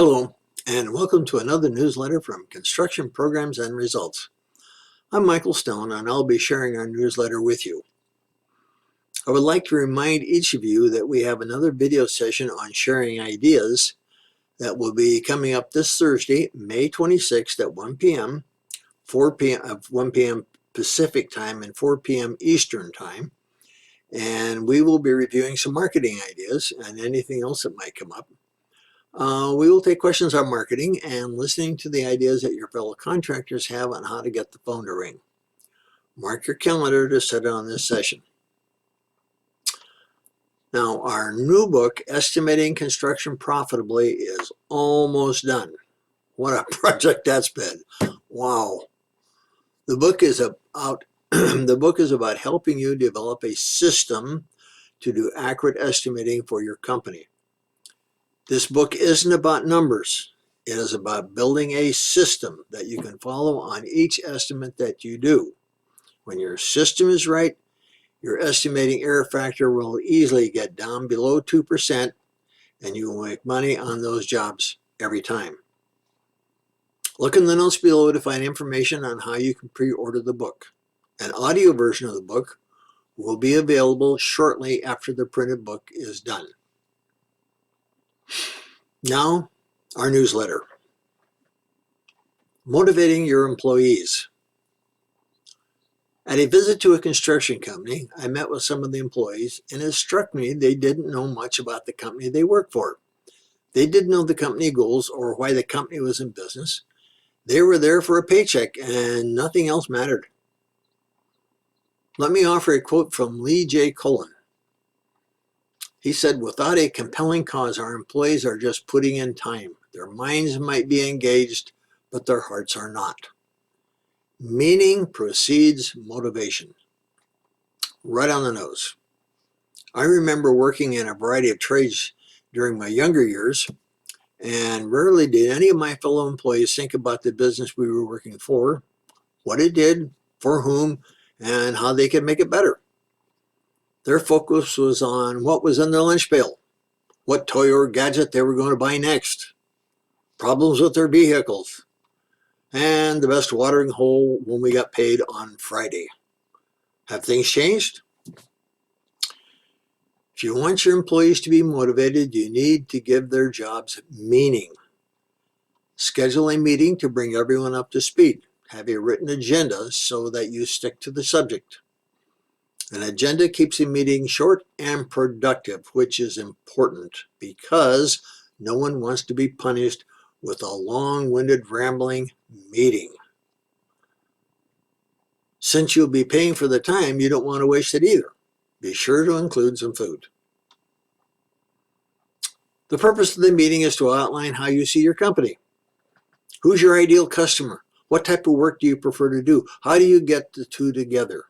Hello, and welcome to another newsletter from Construction Programs and Results. I'm Michael Stone, and I'll be sharing our newsletter with you. I would like to remind each of you that we have another video session on sharing ideas that will be coming up this Thursday, May 26th at 1 p.m., 1 p.m. Pacific time and 4 p.m. Eastern time. And we will be reviewing some marketing ideas and anything else that might come up. We will take questions on marketing and listening to the ideas that your fellow contractors have on how to get the phone to ring. Mark your calendar to sit on this session. Now, our new book, Estimating Construction Profitably, is almost done. What a project that's been. Wow. The book is about helping you develop a system to do accurate estimating for your company. This book isn't about numbers. It is about building a system that you can follow on each estimate that you do. When your system is right, your estimating error factor will easily get down below 2%, and you will make money on those jobs every time. Look in the notes below to find information on how you can pre-order the book. An audio version of the book will be available shortly after the printed book is done. Now, our newsletter. Motivating your employees. At a visit to a construction company, I met with some of the employees, and it struck me they didn't know much about the company they worked for. They didn't know the company goals or why the company was in business. They were there for a paycheck, and nothing else mattered. Let me offer a quote from Lee J. Cullen. He said, "Without a compelling cause, our employees are just putting in time. Their minds might be engaged, but their hearts are not. Meaning precedes motivation." Right on the nose. I remember working in a variety of trades during my younger years, and rarely did any of my fellow employees think about the business we were working for, what it did, for whom, and how they could make it better. Their focus was on what was in their lunch pail, what toy or gadget they were going to buy next, problems with their vehicles, and the best watering hole when we got paid on Friday. Have things changed? If you want your employees to be motivated, you need to give their jobs meaning. Schedule a meeting to bring everyone up to speed. Have a written agenda so that you stick to the subject. An agenda keeps a meeting short and productive, which is important because no one wants to be punished with a long-winded, rambling meeting. Since you'll be paying for the time, you don't want to waste it either. Be sure to include some food. The purpose of the meeting is to outline how you see your company. Who's your ideal customer? What type of work do you prefer to do? How do you get the two together?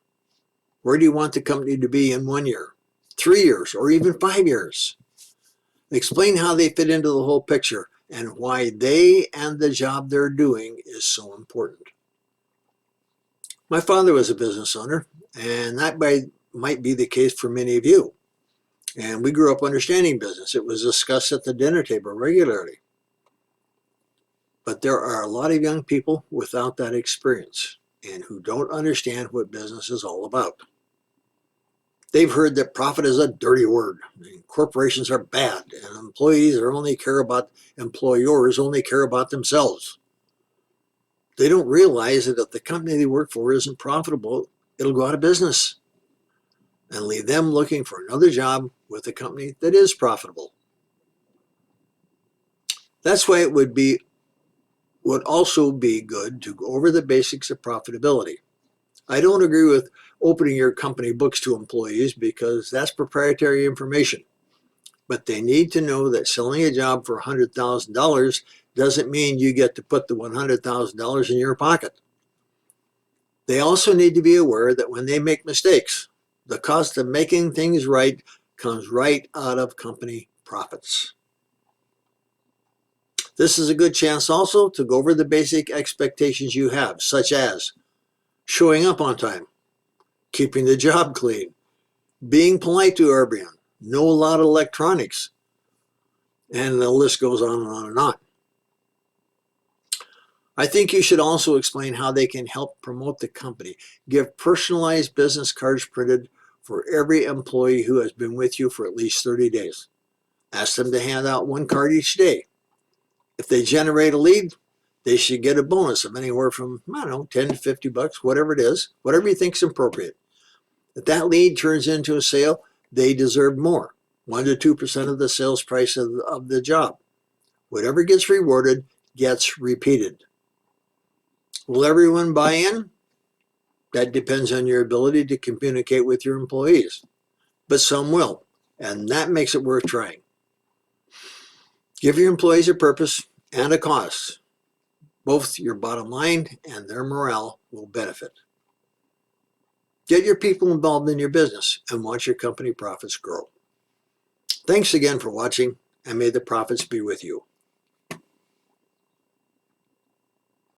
Where do you want the company to be in 1 year, 3 years, or even 5 years? Explain how they fit into the whole picture and why they and the job they're doing is so important. My father was a business owner, and that might be the case for many of you. And we grew up understanding business. It was discussed at the dinner table regularly. But there are a lot of young people without that experience and who don't understand what business is all about. They've heard that profit is a dirty word, and corporations are bad, and employers only care about themselves. They don't realize that if the company they work for isn't profitable, it'll go out of business and leave them looking for another job with a company that is profitable. That's why it would also be good to go over the basics of profitability. I don't agree with opening your company books to employees because that's proprietary information. But they need to know that selling a job for $100,000 doesn't mean you get to put the $100,000 in your pocket. They also need to be aware that when they make mistakes, the cost of making things right comes right out of company profits. This is a good chance also to go over the basic expectations you have, such as showing up on time, keeping the job clean, being polite to everyone, no loud electronics, and the list goes on and on and on. I think you should also explain how they can help promote the company. Give personalized business cards printed for every employee who has been with you for at least 30 days. Ask them to hand out one card each day. If they generate a lead, they should get a bonus of anywhere from, I don't know, 10 to 50 bucks, whatever it is, whatever you think is appropriate. If that lead turns into a sale, they deserve more, 1 to 2% of the sales price of the job. Whatever gets rewarded gets repeated. Will everyone buy in? That depends on your ability to communicate with your employees. But some will, and that makes it worth trying. Give your employees a purpose and a cost. Both your bottom line and their morale will benefit. Get your people involved in your business and watch your company profits grow. Thanks again for watching, and may the profits be with you.